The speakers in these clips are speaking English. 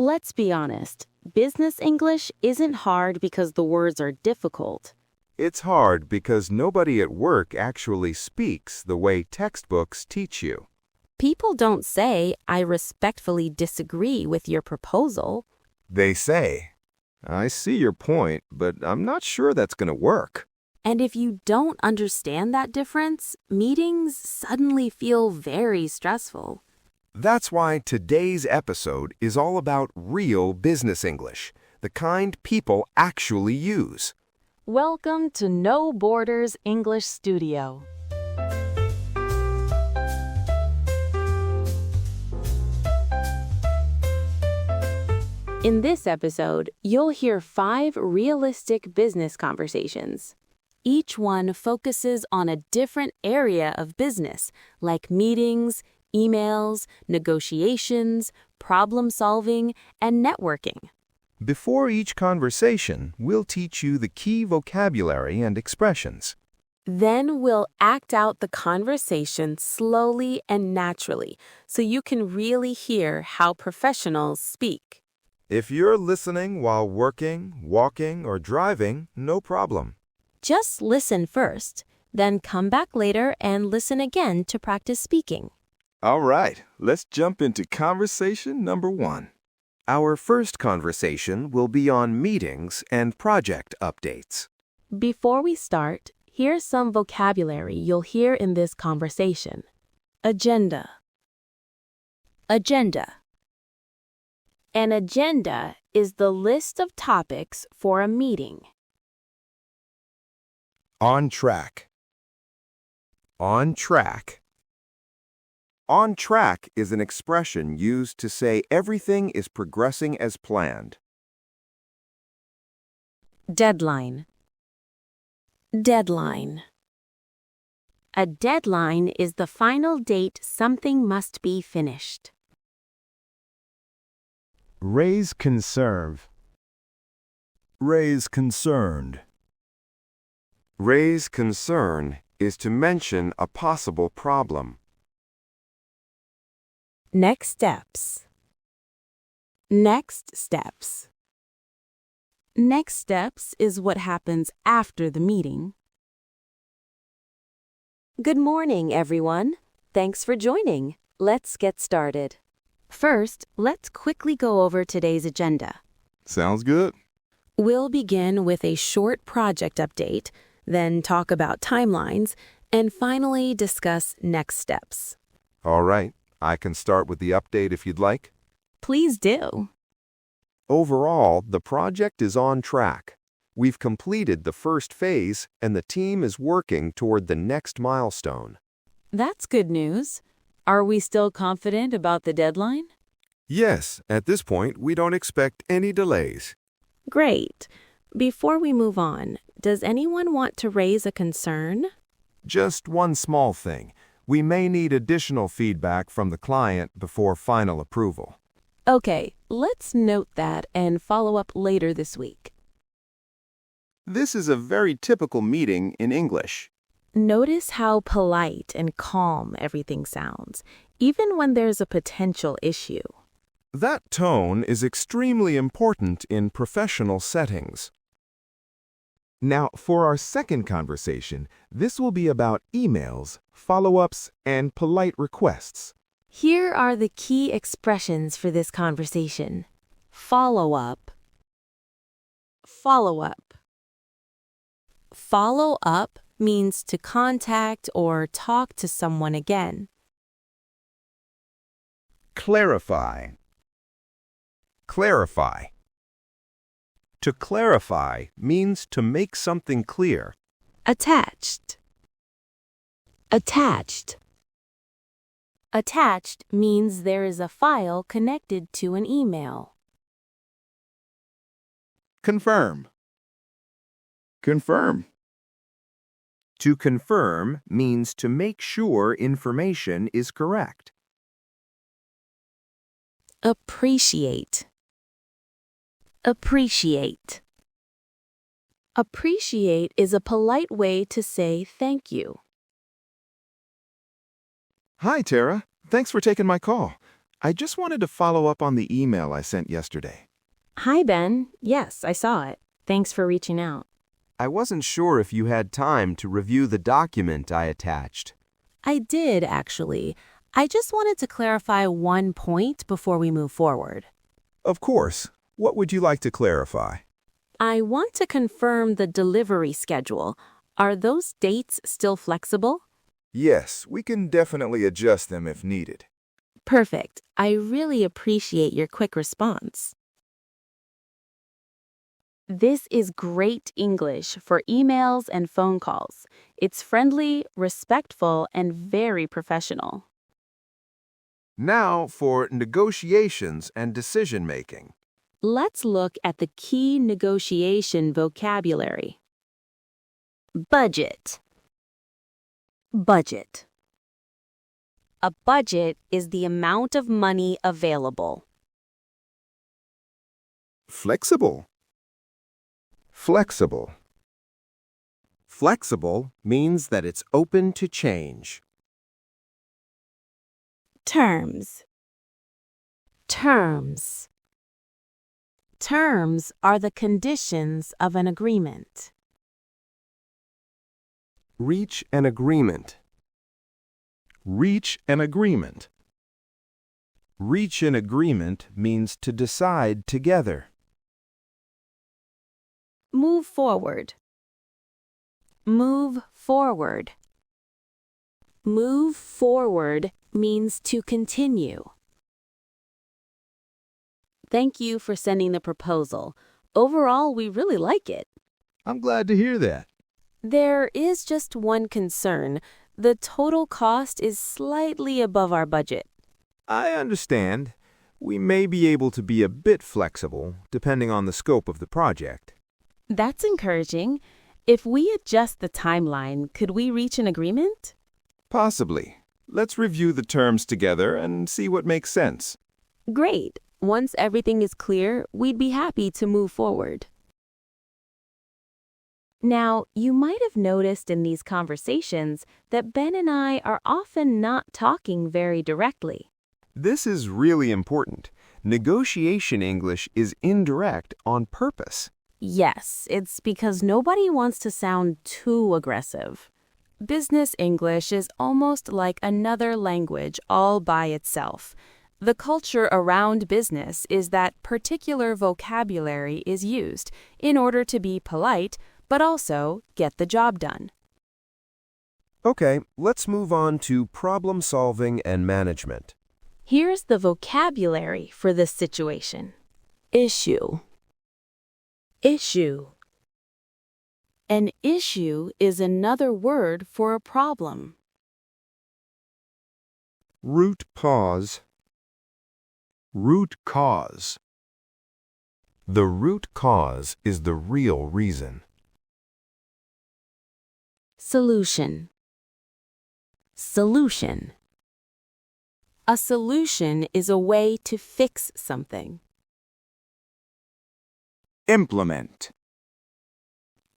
Let's be honest, business English isn't hard because the words are difficult. It's hard because nobody at work actually speaks the way textbooks teach you. People don't say, "I respectfully disagree with your proposal." They say, "I see your point, but I'm not sure that's going to work." And if you don't understand that difference, meetings suddenly feel very stressful. That's why today's episode is all about real business English, the kind people actually use. Welcome to No Borders English Studio. In this episode, you'll hear 5 realistic business conversations. Each one focuses on a different area of business, like meetings, emails, negotiations, problem-solving, and networking. Before each conversation, we'll teach you the key vocabulary and expressions. Then we'll act out the conversation slowly and naturally, so you can really hear how professionals speak. If you're listening while working, walking, or driving, no problem. Just listen first, then come back later and listen again to practice speaking. All right, let's jump into conversation number 1. Our first conversation will be on meetings and project updates. Before we start, here's some vocabulary you'll hear in this conversation. Agenda. Agenda. An agenda is the list of topics for a meeting. On track. On track. On track is an expression used to say everything is progressing as planned. Deadline. Deadline. A deadline is the final date something must be finished. Raise concern. Raise concerned. Raise concern is to mention a possible problem. Next steps. Next steps. Next steps is what happens after the meeting. Good morning, everyone. Thanks for joining. Let's get started. First, let's quickly go over today's agenda. Sounds good. We'll begin with a short project update, then talk about timelines, and finally discuss next steps. All right, I can start with the update if you'd like. Please do. Overall, the project is on track. We've completed the first phase, and the team is working toward the next milestone. That's good news. Are we still confident about the deadline? Yes, at this point, we don't expect any delays. Great. Before we move on, does anyone want to raise a concern? Just one small thing. We may need additional feedback from the client before final approval. Okay, let's note that and follow up later this week. This is a very typical meeting in English. Notice how polite and calm everything sounds, even when there's a potential issue. That tone is extremely important in professional settings. Now, for our second conversation, this will be about emails, follow-ups, and polite requests. Here are the key expressions for this conversation. Follow up. Follow up. Follow up means to contact or talk to someone again. Clarify. Clarify. To clarify means to make something clear. Attached. Attached. Attached means there is a file connected to an email. Confirm. Confirm. To confirm means to make sure information is correct. Appreciate. Appreciate. Appreciate is a polite way to say thank you. Hi, Tara. Thanks for taking my call. I just wanted to follow up on the email I sent yesterday. Hi, Ben. Yes, I saw it. Thanks for reaching out. I wasn't sure if you had time to review the document I attached. I did, actually. I just wanted to clarify one point before we move forward. Of course. What would you like to clarify? I want to confirm the delivery schedule. Are those dates still flexible? Yes, we can definitely adjust them if needed. Perfect. I really appreciate your quick response. This is great English for emails and phone calls. It's friendly, respectful, and very professional. Now for negotiations and decision-making. Let's look at the key negotiation vocabulary. Budget. Budget. A budget is the amount of money available. Flexible. Flexible. Flexible means that it's open to change. Terms. Terms. Terms are the conditions of an agreement. Reach an agreement. Reach an agreement. Reach an agreement means to decide together. Move forward. Move forward. Move forward means to continue. Thank you for sending the proposal. Overall, we really like it. I'm glad to hear that. There is just one concern. The total cost is slightly above our budget. I understand. We may be able to be a bit flexible, depending on the scope of the project. That's encouraging. If we adjust the timeline, could we reach an agreement? Possibly. Let's review the terms together and see what makes sense. Great. Once everything is clear, we'd be happy to move forward. Now, you might have noticed in these conversations that Ben and I are often not talking very directly. This is really important. Negotiation English is indirect on purpose. Yes, it's because nobody wants to sound too aggressive. Business English is almost like another language all by itself. The culture around business is that particular vocabulary is used in order to be polite, but also get the job done. Okay, let's move on to problem solving and management. Here's the vocabulary for this situation. Issue. Issue. An issue is another word for a problem. Root cause. Root cause. The root cause is the real reason. Solution. Solution. A solution is a way to fix something. Implement.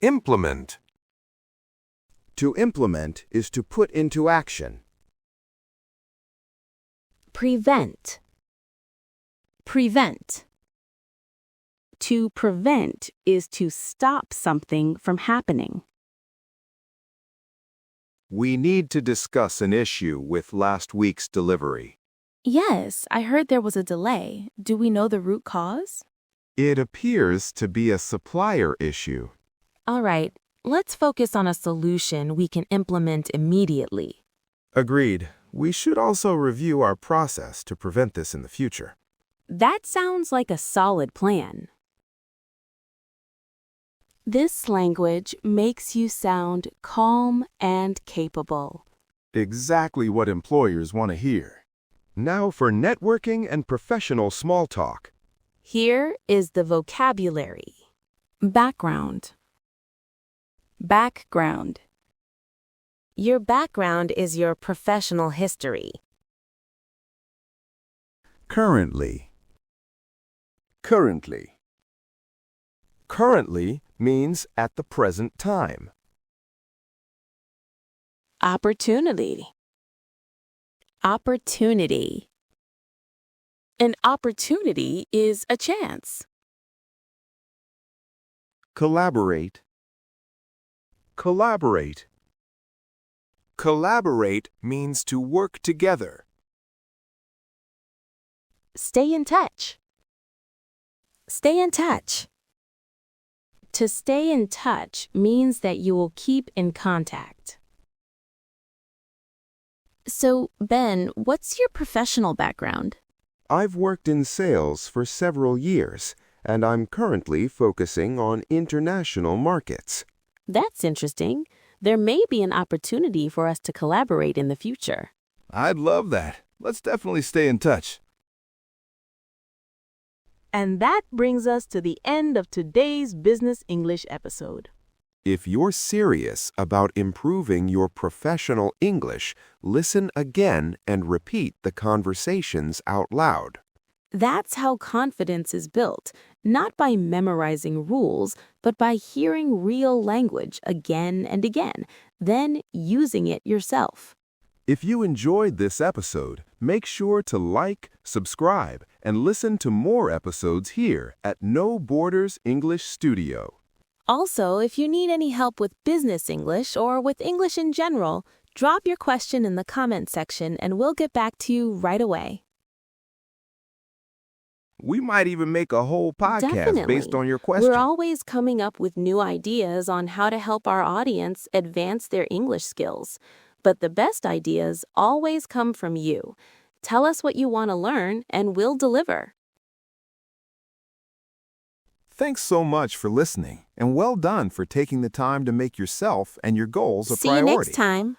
Implement. To implement is to put into action. Prevent. Prevent. To prevent is to stop something from happening. We need to discuss an issue with last week's delivery. Yes, I heard there was a delay. Do we know the root cause? It appears to be a supplier issue. All right, let's focus on a solution we can implement immediately. Agreed. We should also review our process to prevent this in the future. That sounds like a solid plan. This language makes you sound calm and capable. Exactly what employers want to hear. Now for networking and professional small talk. Here is the vocabulary. Background. Background. Your background is your professional history. Currently. Currently. Currently means at the present time. Opportunity. Opportunity. An opportunity is a chance. Collaborate. Collaborate. Collaborate means to work together. Stay in touch. Stay in touch. To stay in touch means that you will keep in contact. So, Ben, what's your professional background? I've worked in sales for several years, and I'm currently focusing on international markets. That's interesting. There may be an opportunity for us to collaborate in the future. I'd love that. Let's definitely stay in touch. And that brings us to the end of today's Business English episode. If you're serious about improving your professional English, listen again and repeat the conversations out loud. That's how confidence is built, not by memorizing rules, but by hearing real language again and again, then using it yourself. If you enjoyed this episode, make sure to like, subscribe, and listen to more episodes here at No Borders English Studio. Also, if you need any help with business English or with English in general, drop your question in the comment section and we'll get back to you right away. We might even make a whole podcast Definitely. based on your question. We're always coming up with new ideas on how to help our audience advance their English skills. But the best ideas always come from you. Tell us what you want to learn and we'll deliver. Thanks so much for listening, and well done for taking the time to make yourself and your goals a See priority. you next time.